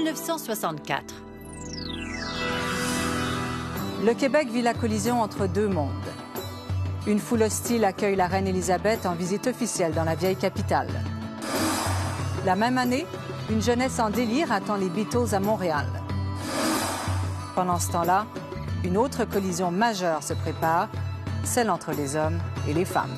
1964. Le Québec vit la collision entre deux mondes. Une foule hostile accueille la reine Élisabeth en visite officielle dans la vieille capitale. La même année, une jeunesse en délire attend les Beatles à Montréal. Pendant ce temps-là, une autre collision majeure se prépare, celle entre les hommes et les femmes.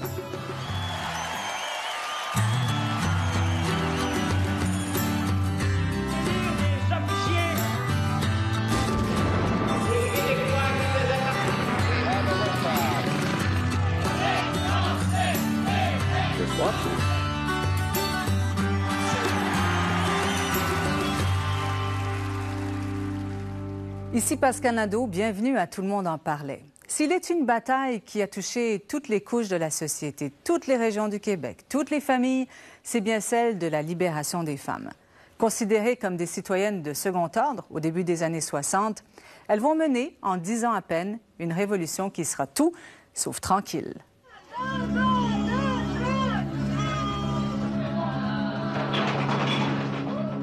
Ici Pascal Nadeau, bienvenue à Tout le monde en parlait. S'il est une bataille qui a touché toutes les couches de la société, toutes les régions du Québec, toutes les familles, c'est bien celle de la libération des femmes. Considérées comme des citoyennes de second ordre au début des années 60, elles vont mener, en 10 ans à peine, une révolution qui sera tout sauf tranquille.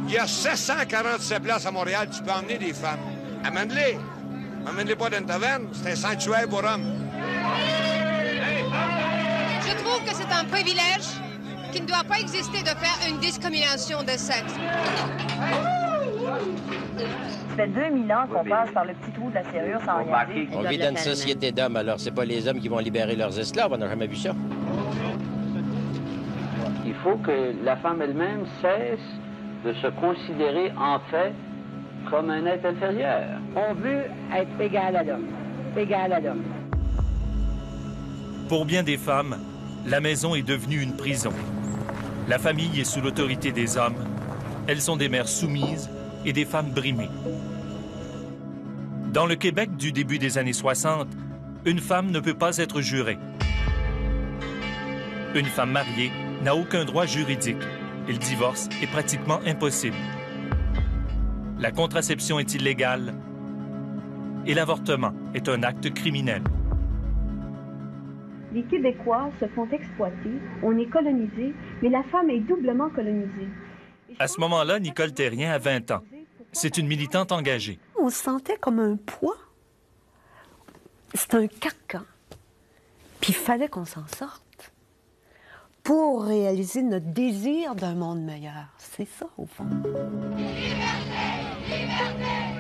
Il y a 747 places à Montréal, tu peux emmener des femmes. Amène-les. Amène-les pas dans une taverne, c'est un sanctuaire pour hommes. Je trouve que c'est un privilège qui ne doit pas exister de faire une discrimination de sexe. Ça fait 2000 ans qu'on passe par le petit trou de la serrure sans rien dire. On vit dans une société d'hommes, alors c'est pas les hommes qui vont libérer leurs esclaves, on n'a jamais vu ça. Il faut que la femme elle-même cesse de se considérer en fait comme un être inférieur. On veut être égal à l'homme. Égal à l'homme. Pour bien des femmes, la maison est devenue une prison. La famille est sous l'autorité des hommes. Elles sont des mères soumises et des femmes brimées. Dans le Québec du début des années 60, une femme ne peut pas être jurée. Une femme mariée n'a aucun droit juridique et le divorce est pratiquement impossible. La contraception est illégale et l'avortement est un acte criminel. Les Québécois se font exploiter, on est colonisé, mais la femme est doublement colonisée. À ce moment-là, Nicole Thérien a 20 ans. C'est une militante engagée. On se sentait comme un poids. C'est un carcan. Puis il fallait qu'on s'en sorte pour réaliser notre désir d'un monde meilleur. C'est ça, au fond.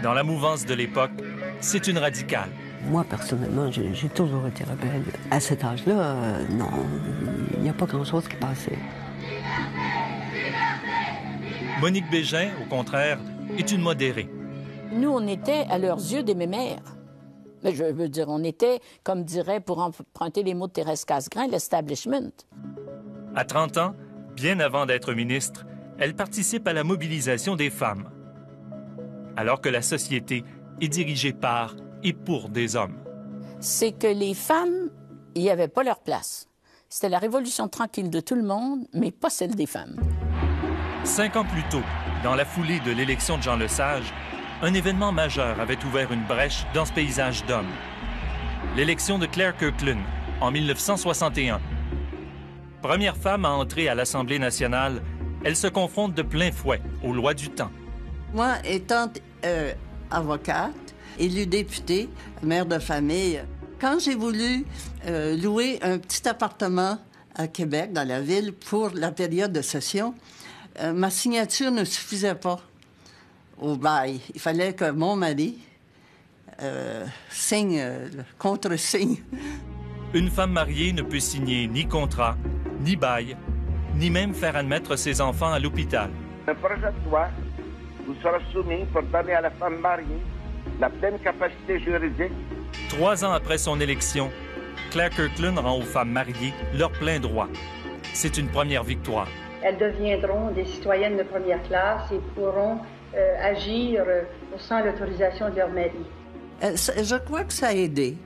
Dans la mouvance de l'époque, c'est une radicale. Moi, personnellement, j'ai toujours été rebelle. À cet âge-là, non, il n'y a pas grand-chose qui passait. Monique Bégin, au contraire, est une modérée. Nous, on était, à leurs yeux, des mémères. Mais je veux dire, on était, comme dirait, pour emprunter les mots de Thérèse Casgrain, l'establishment. À 30 ans, bien avant d'être ministre, elle participe à la mobilisation des femmes. Alors que la société est dirigée par et pour des hommes. C'est que les femmes, il n'y avait pas leur place. C'était la révolution tranquille de tout le monde, mais pas celle des femmes. 5 ans plus tôt, dans la foulée de l'élection de Jean Lesage, un événement majeur avait ouvert une brèche dans ce paysage d'hommes. L'élection de Claire Kirkland, en 1961. Première femme à entrer à l'Assemblée nationale, elle se confronte de plein fouet aux lois du temps. Moi, étant avocate, élue députée, mère de famille, quand j'ai voulu louer un petit appartement à Québec, dans la ville, pour la période de session, ma signature ne suffisait pas au bail. Il fallait que mon mari signe, contre-signe. Une femme mariée ne peut signer ni contrat, ni bail, ni même faire admettre ses enfants à l'hôpital. Un projet de loi vous sera soumis pour donner à la femme mariée la pleine capacité juridique. 3 ans après son élection, Claire Kirkland rend aux femmes mariées leur plein droit. C'est une première victoire. Elles deviendront des citoyennes de première classe et pourront agir sans l'autorisation de leur mari. Je crois que ça a aidé.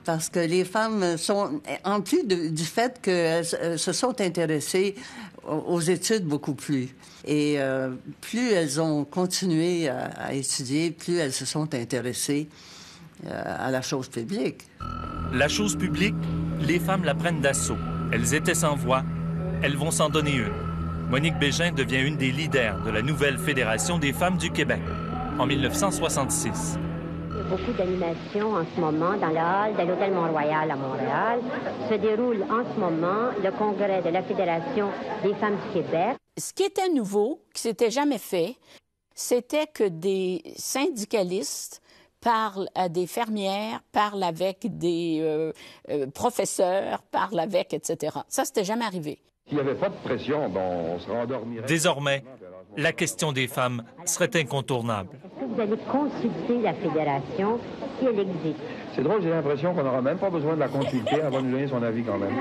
Parce que les femmes sont, en plus du fait qu'elles se sont intéressées aux études beaucoup plus. Et plus elles ont continué à étudier, plus elles se sont intéressées à la chose publique. La chose publique, les femmes la prennent d'assaut. Elles étaient sans voix, elles vont s'en donner une. Monique Bégin devient une des leaders de la nouvelle Fédération des femmes du Québec en 1966. Il y a beaucoup d'animations en ce moment dans le hall de l'Hôtel Mont-Royal à Montréal. Se déroule en ce moment le congrès de la Fédération des femmes du Québec. Ce qui était nouveau, qui s'était jamais fait, c'était que des syndicalistes parlent à des fermières, parlent avec des professeurs, parlent avec, etc. Ça, c'était jamais arrivé. S'il n'y avait pas de pression, on se rendormirait. Désormais, la question des femmes serait incontournable. Est-ce que vous allez consulter la Fédération si elle existe? C'est drôle, j'ai l'impression qu'on n'aura même pas besoin de la consulter. Elle va nous donner son avis quand même.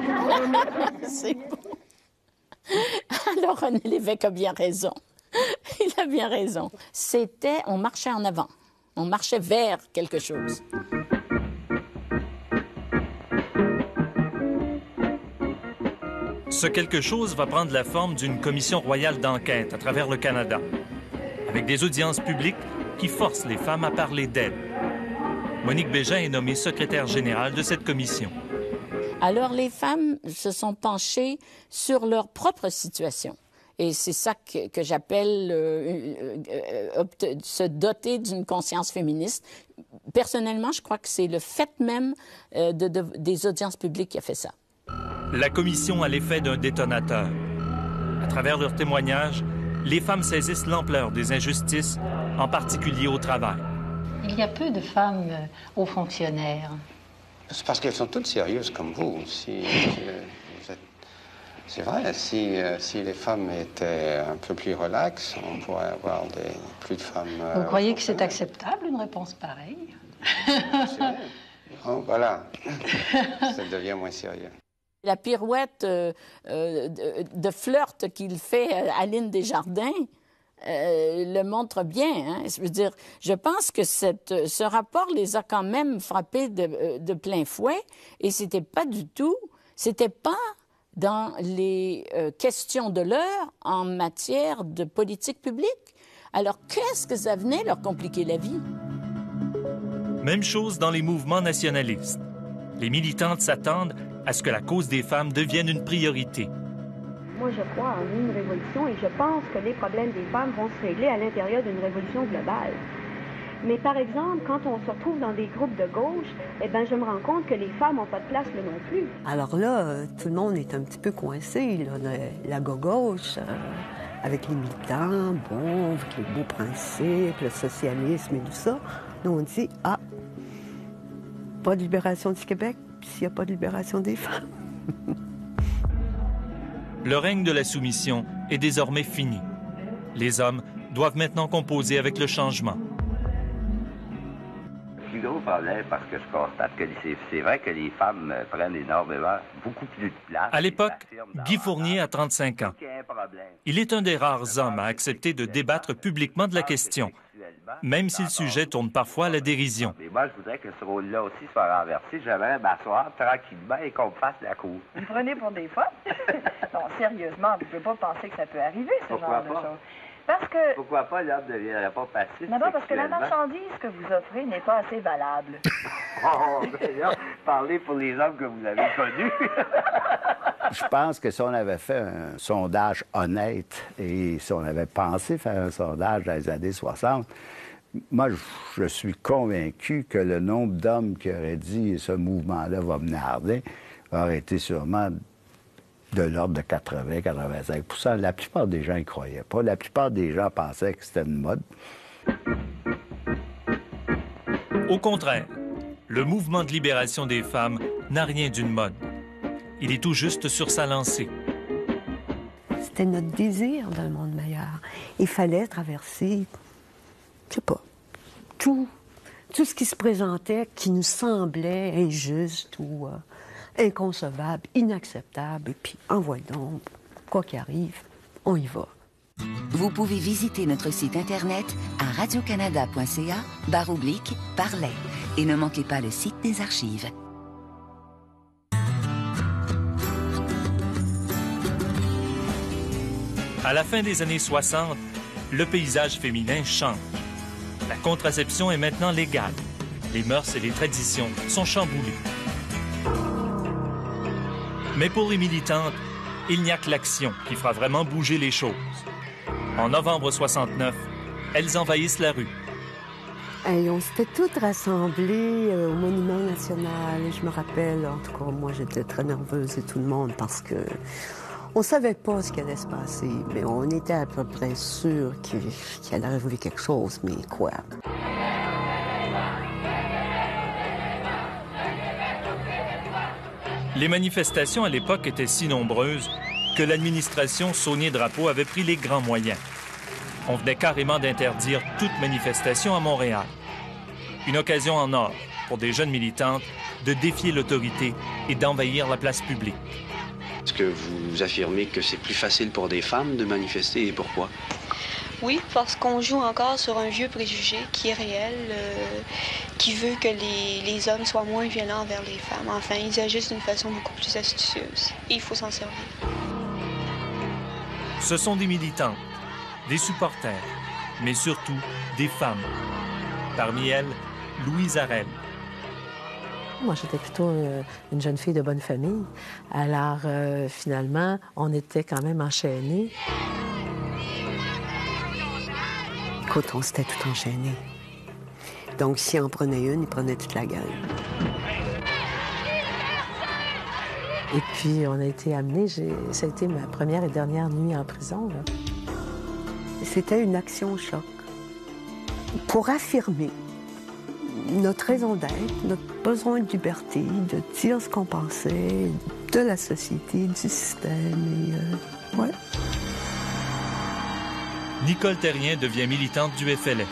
C'est bon. Alors, René Lévesque a bien raison. Il a bien raison. On marchait en avant. On marchait vers quelque chose. Ce quelque chose va prendre la forme d'une commission royale d'enquête à travers le Canada, avec des audiences publiques qui forcent les femmes à parler d'elles. Monique Bégin est nommée secrétaire générale de cette commission. Alors, les femmes se sont penchées sur leur propre situation. Et c'est ça que j'appelle se doter d'une conscience féministe. Personnellement, je crois que c'est le fait même des audiences publiques qui a fait ça. La commission a l'effet d'un détonateur. À travers leurs témoignages, les femmes saisissent l'ampleur des injustices, en particulier au travail. Il y a peu de femmes hauts fonctionnaires. C'est parce qu'elles sont toutes sérieuses comme vous. C'est vrai, si les femmes étaient un peu plus relaxes, on pourrait avoir plus de femmes... Vous croyez que c'est acceptable, une réponse pareille? Oh, voilà. Ça devient moins sérieux. La pirouette de flirt qu'il fait à Aline Desjardins le montre bien. Hein? Je veux dire, je pense que ce rapport les a quand même frappés de plein fouet et c'était pas dans les questions de l'heure en matière de politique publique. Alors, qu'est-ce que ça venait leur compliquer la vie? Même chose dans les mouvements nationalistes. Les militantes s'attendent à ce que la cause des femmes devienne une priorité. Moi, je crois en une révolution et je pense que les problèmes des femmes vont se régler à l'intérieur d'une révolution globale. Mais par exemple, quand on se retrouve dans des groupes de gauche, je me rends compte que les femmes n'ont pas de place là non plus. Alors là, tout le monde est un petit peu coincé, là, la gauche, avec les militants, avec les beaux principes, le socialisme et tout ça. Nous, on dit, pas de libération du Québec, s'il n'y a pas de libération des femmes. Le règne de la soumission est désormais fini. Les hommes doivent maintenant composer avec le changement. Le plus gros problème, parce que je constate que c'est vrai que les femmes prennent énormément, beaucoup plus de place. À l'époque, Guy Fournier a 35 ans. Il est un des rares hommes à accepter de débattre publiquement de la question, même si le sujet tourne parfois à la dérision. Mais moi, je voudrais que ce rôle-là aussi soit renversé. J'aimerais m'asseoir tranquillement et qu'on me fasse la cour. Vous prenez pour des femmes? Non, sérieusement, vous ne pouvez pas penser que ça peut arriver, ce genre de choses. Parce que... Pourquoi pas l'homme ne deviendrait pas passif? D'abord, parce que la marchandise que vous offrez n'est pas assez valable. Parlez pour les hommes que vous avez connus. Je pense que si on avait fait un sondage honnête et si on avait pensé faire un sondage dans les années 60, moi, je suis convaincu que le nombre d'hommes qui auraient dit « ce mouvement-là va me narder » aurait été sûrement de l'ordre de 80-85 %. La plupart des gens n'y croyaient pas. La plupart des gens pensaient que c'était une mode. Au contraire, le mouvement de libération des femmes n'a rien d'une mode. Il est tout juste sur sa lancée. C'était notre désir d'un monde meilleur. Il fallait traverser, je sais pas, tout ce qui se présentait, qui nous semblait injuste ou inconcevable, inacceptable. Et puis, envoie donc, quoi qu'il arrive, on y va. Vous pouvez visiter notre site Internet à radiocanada.ca/parler et ne manquez pas le site des archives. À la fin des années 60, le paysage féminin change. La contraception est maintenant légale. Les mœurs et les traditions sont chamboulées. Mais pour les militantes, il n'y a que l'action qui fera vraiment bouger les choses. En novembre 69, elles envahissent la rue. Et on s'était toutes rassemblées au Monument national. Et je me rappelle, en tout cas, moi, j'étais très nerveuse et tout le monde parce que on savait pas ce qui allait se passer, mais on était à peu près sûr qu'il allait arriver quelque chose, mais quoi? Les manifestations à l'époque étaient si nombreuses que l'administration Saulnier-Drapeau avait pris les grands moyens. On venait carrément d'interdire toute manifestation à Montréal. Une occasion en or pour des jeunes militantes de défier l'autorité et d'envahir la place publique. Est-ce que vous affirmez que c'est plus facile pour des femmes de manifester et pourquoi? Oui, parce qu'on joue encore sur un vieux préjugé qui est réel, qui veut que les hommes soient moins violents envers les femmes. Enfin, ils agissent d'une façon beaucoup plus astucieuse et il faut s'en servir. Ce sont des militantes, des supporters, mais surtout des femmes. Parmi elles, Louise Arel. Moi, j'étais plutôt une jeune fille de bonne famille. Alors, finalement, on était quand même enchaînés. Écoute, on s'était tout enchaînés. Donc, si on prenait une, il prenait toute la gang. Et puis, on a été amenés. Ça a été ma première et dernière nuit en prison, là. C'était une action choc pour affirmer notre raison d'être, notre besoin de liberté, de dire ce qu'on pensait, de la société, du système. Et, ouais. Nicole Terrien devient militante du FLF.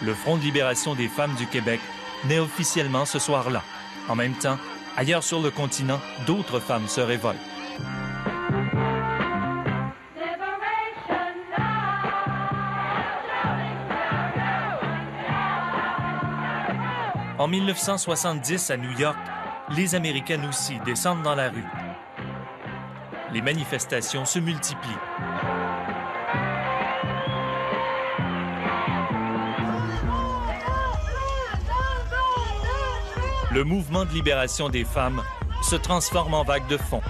Le Front de libération des femmes du Québec naît officiellement ce soir-là. En même temps, ailleurs sur le continent, d'autres femmes se révoltent. En 1970, à New York, les Américaines aussi descendent dans la rue. Les manifestations se multiplient. Le mouvement de libération des femmes se transforme en vague de fond.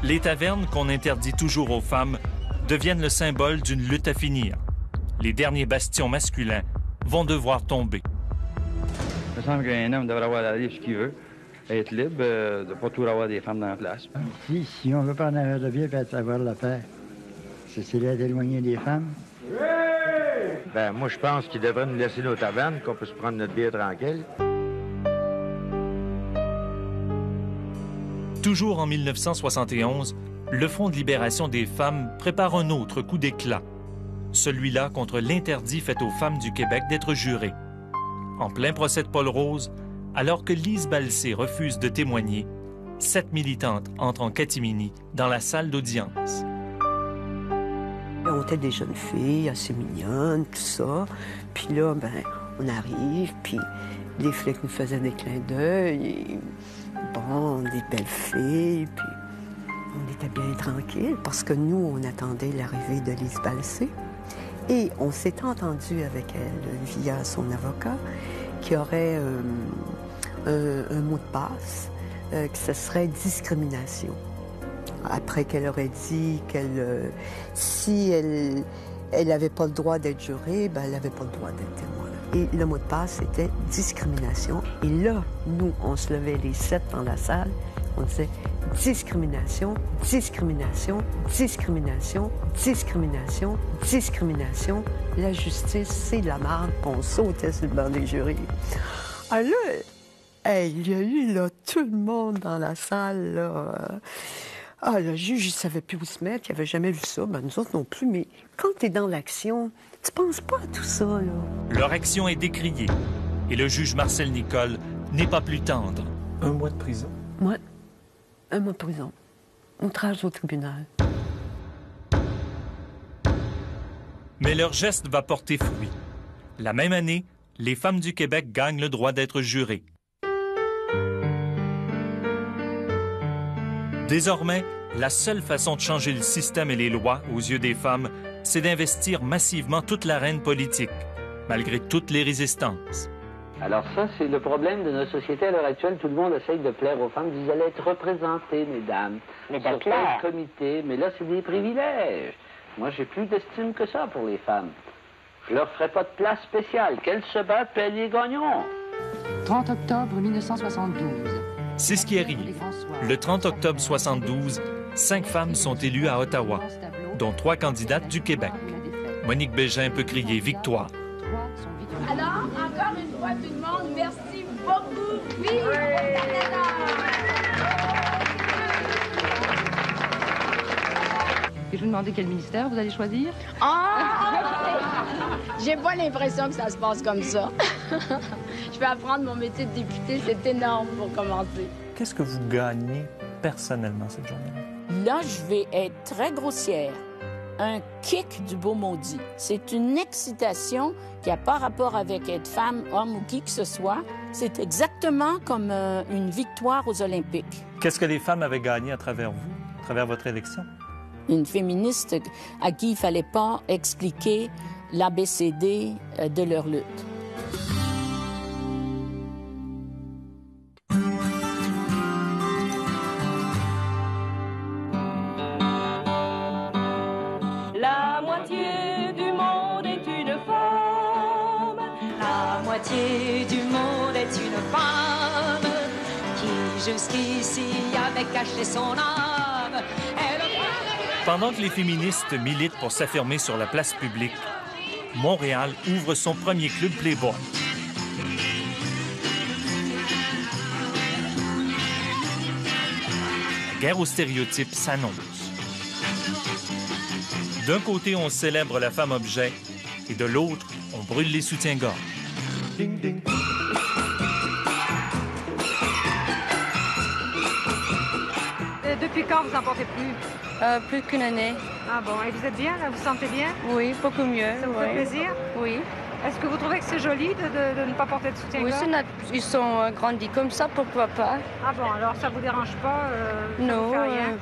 Les tavernes qu'on interdit toujours aux femmes deviennent le symbole d'une lutte à finir. Les derniers bastions masculins vont devoir tomber. Il me semble qu'un homme devrait avoir la vie ce qu'il veut, être libre, de ne pas toujours avoir des femmes dans la place. Si on veut prendre un verre de bière et savoir la faire, c'est d'éloigner des femmes. Oui! Ben, moi, je pense qu'ils devraient nous laisser nos tavernes, qu'on puisse prendre notre bière tranquille. Toujours en 1971, le Front de libération des femmes prépare un autre coup d'éclat. Celui-là contre l'interdit fait aux femmes du Québec d'être jurées. En plein procès de Paul Rose, alors que Lise Balcé refuse de témoigner, 7 militantes entrent en catimini dans la salle d'audience. On était des jeunes filles assez mignonnes, tout ça. Puis là, ben, on arrive, puis les flics nous faisaient des clins d'œil. Et, bon, des belles filles, puis on était bien tranquilles parce que nous, on attendait l'arrivée de Lise Balcé. Et on s'est entendu avec elle via son avocat qu'il y aurait un mot de passe, que ce serait discrimination. Après qu'elle aurait dit qu'elle, si elle n'avait pas le droit d'être jurée, ben elle n'avait pas le droit d'être témoin. Et le mot de passe, c'était discrimination. Et là, nous, on se levait les 7 dans la salle, on disait discrimination, discrimination, discrimination, discrimination, discrimination. La justice, c'est de la merde, puis on sautait sur le banc des jurés. Ah là, hey, il y a eu là, tout le monde dans la salle, là. Ah, le juge, il savait plus où se mettre, il avait jamais vu ça, ben nous autres non plus, mais quand t'es dans l'action, tu penses pas à tout ça, là. Leur action est décriée, et le juge Marcel Nicole n'est pas plus tendre. 1 mois de prison? Ouais, 1 mois de prison. Outrage au tribunal. Mais leur geste va porter fruit. La même année, les femmes du Québec gagnent le droit d'être jurées. Désormais, la seule façon de changer le système et les lois aux yeux des femmes, c'est d'investir massivement toute l'arène politique, malgré toutes les résistances. Alors ça, c'est le problème de notre société à l'heure actuelle. Tout le monde essaye de plaire aux femmes. Vous allez être représentées, mesdames, sur tel comité. Mais là, c'est des privilèges. Moi, j'ai plus d'estime que ça pour les femmes. Je leur ferai pas de place spéciale. Qu'elles se battent, puis elles les gagneront. 30 octobre 1972. C'est ce qui arrive. Le 30 octobre 72, 5 femmes sont élues à Ottawa, dont 3 candidates du Québec. Monique Bégin peut crier « Victoire ». Alors, encore une fois, tout le monde, merci beaucoup. Vive le Canada! Et je vous demandais quel ministère vous allez choisir? J'ai pas l'impression que ça se passe comme ça. Je vais apprendre mon métier de député, c'est énorme pour commencer. Qu'est-ce que vous gagnez personnellement cette journée-là? Là, je vais être très grossière. Un kick du beau maudit. C'est une excitation qui n'a pas rapport avec être femme, homme ou qui que ce soit. C'est exactement comme une victoire aux Olympiques. Qu'est-ce que les femmes avaient gagné à travers vous, à travers votre élection? Une féministe à qui il ne fallait pas expliquer l'ABCD de leur lutte. La moitié du monde est une femme. La moitié du monde est une femme qui jusqu'ici avait caché son âme. Pendant que les féministes militent pour s'affirmer sur la place publique, Montréal ouvre son premier club Playboy. La guerre aux stéréotypes s'annonce. D'un côté, on célèbre la femme objet et de l'autre, on brûle les soutiens-gorge. Ding, ding. Depuis quand vous n'en portez plus? Plus qu'une année. Ah bon, et vous êtes bien, là? Vous sentez bien? Oui, beaucoup mieux. Ça vous fait plaisir? Oui. Est-ce que vous trouvez que c'est joli de ne pas porter de soutien-gorge? Oui, ils sont grandis comme ça, pourquoi pas? Ah bon, alors ça vous dérange pas? Non. Ça vous fait rien?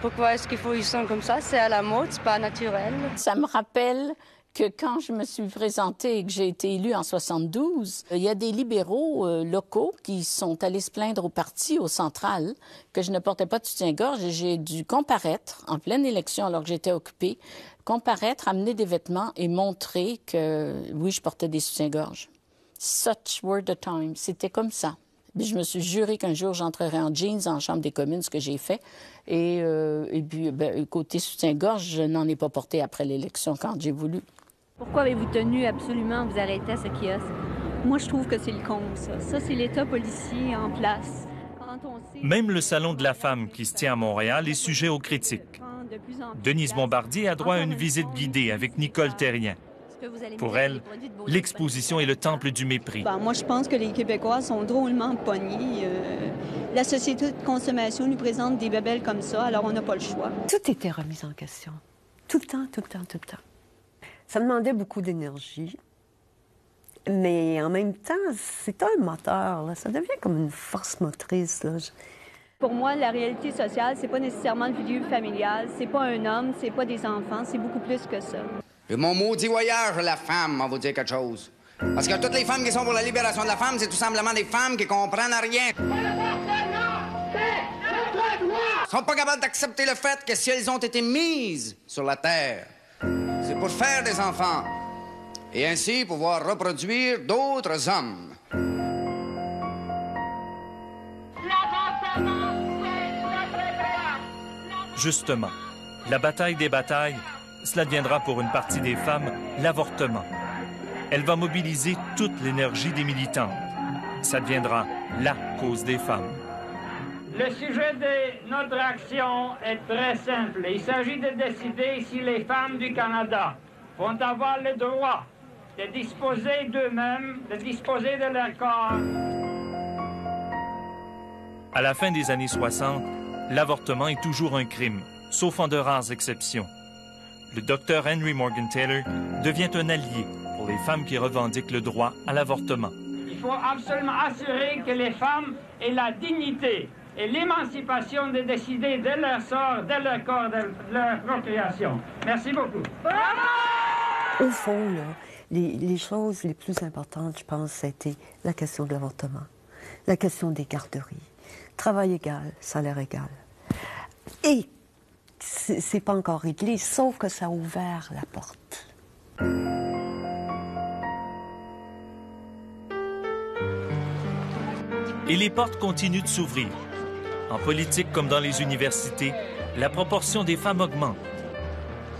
Pourquoi est-ce qu'ils sont comme ça? C'est à la mode, c'est pas naturel. Ça me rappelle que quand je me suis présentée et que j'ai été élue en 72, il y a des libéraux locaux qui sont allés se plaindre au parti, au central, que je ne portais pas de soutien-gorge et j'ai dû comparaître en pleine élection alors que j'étais occupée, comparaître, amener des vêtements et montrer que, oui, je portais des soutiens-gorge. Such were the times. C'était comme ça. Puis je me suis juré qu'un jour, j'entrerais en jeans en Chambre des communes, ce que j'ai fait. Et puis, côté soutien-gorge, je n'en ai pas porté après l'élection quand j'ai voulu. Pourquoi avez-vous tenu absolument à vous arrêter à ce kiosque? Moi, je trouve que c'est le con, ça. Ça, c'est l'État policier en place. Même le Salon de la femme qui se tient à Montréal est sujet aux critiques. Denise Bombardier a droit à une visite guidée avec Nicole Terrien. Pour elle, l'exposition est le temple du mépris. Moi, je pense que les Québécois sont drôlement pognés. La société de consommation nous présente des bébelles comme ça, alors on n'a pas le choix. Tout était remis en question. Tout le temps, tout le temps, tout le temps. Ça demandait beaucoup d'énergie, mais en même temps, c'est un moteur. Là. Ça devient comme une force motrice. Là. Pour moi, la réalité sociale, c'est pas nécessairement le milieu familial, c'est pas un homme, c'est pas des enfants, c'est beaucoup plus que ça. Et mon maudit voyage, la femme, on va vous dire quelque chose. Parce que toutes les femmes qui sont pour la libération de la femme, c'est tout simplement des femmes qui comprennent rien. Elles sont pas capables d'accepter le fait que si elles ont été mises sur la terre, c'est pour faire des enfants et ainsi pouvoir reproduire d'autres hommes. Justement, la bataille des batailles, cela deviendra pour une partie des femmes l'avortement. Elle va mobiliser toute l'énergie des militantes. Ça deviendra la cause des femmes. Le sujet de notre action est très simple. Il s'agit de décider si les femmes du Canada vont avoir le droit de disposer d'eux-mêmes, de disposer de leur corps. À la fin des années 60, l'avortement est toujours un crime, sauf en de rares exceptions. Le docteur Henry Morgan Taylor devient un allié pour les femmes qui revendiquent le droit à l'avortement. Il faut absolument assurer que les femmes aient la dignité et l'émancipation de décider de leur sort, de leur corps, de leur procréation. Merci beaucoup. Bravo! Au fond, là, les choses les plus importantes, je pense, c'était la question de l'avortement, la question des garderies, travail égal, salaire égal. Et c'est pas encore réglé, sauf que ça a ouvert la porte. Et les portes continuent de s'ouvrir. En politique comme dans les universités, la proportion des femmes augmente.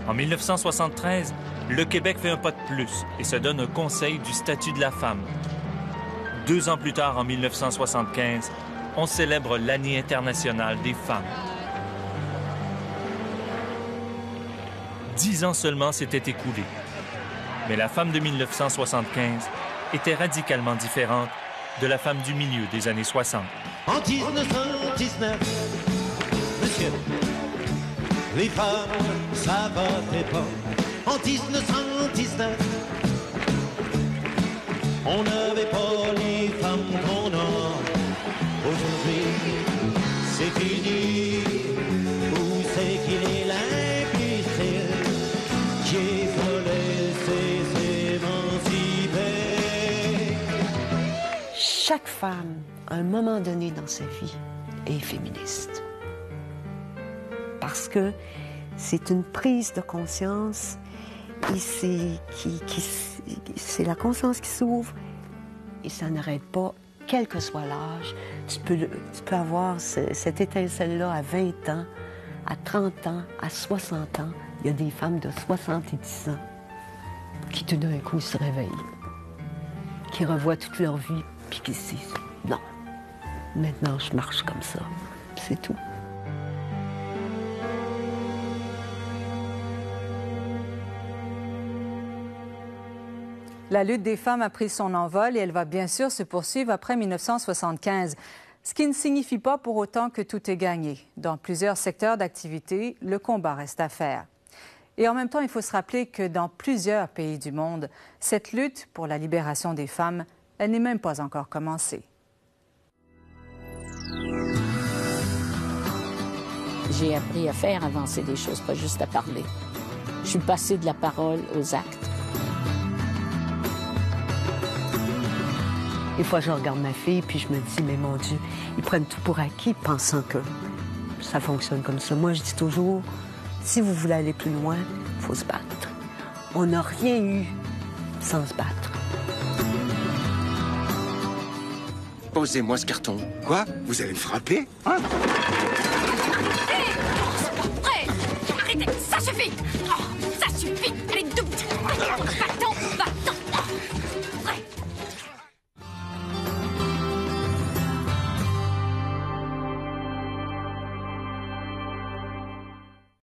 En 1973, le Québec fait un pas de plus et se donne un conseil du statut de la femme. 2 ans plus tard, en 1975, on célèbre l'année internationale des femmes. 10 ans seulement s'étaient écoulés. Mais la femme de 1975 était radicalement différente de la femme du milieu des années 60. En 1919, monsieur, les femmes, ça votait pas. En 1919, on n'avait pas les femmes qu'on a. Aujourd'hui, c'est fini. Où c'est qu'il est l'imbécile qui voulait s'émanciper? Chaque femme, à un moment donné dans sa vie, est féministe. Parce que c'est une prise de conscience et c'est la conscience qui s'ouvre et ça n'arrête pas, quel que soit l'âge. Tu peux avoir cette étincelle-là à 20 ans, à 30 ans, à 60 ans. Il y a des femmes de 70 ans qui tout d'un coup se réveillent, qui revoient toute leur vie puis qui se disent « Non, maintenant je marche comme ça, c'est tout ». La lutte des femmes a pris son envol et elle va bien sûr se poursuivre après 1975. Ce qui ne signifie pas pour autant que tout est gagné. Dans plusieurs secteurs d'activité, le combat reste à faire. Et en même temps, il faut se rappeler que dans plusieurs pays du monde, cette lutte pour la libération des femmes, elle n'est même pas encore commencée. J'ai appris à faire avancer les choses, pas juste à parler. Je suis passée de la parole aux actes. Des fois, je regarde ma fille, puis je me dis, mais mon Dieu, ils prennent tout pour acquis, pensant que ça fonctionne comme ça. Moi, je dis toujours, si vous voulez aller plus loin, il faut se battre. On n'a rien eu sans se battre. Posez-moi ce carton. Quoi? Vous allez me frapper? Hein? Hé! C'est pas vrai! Arrêtez, ça suffit!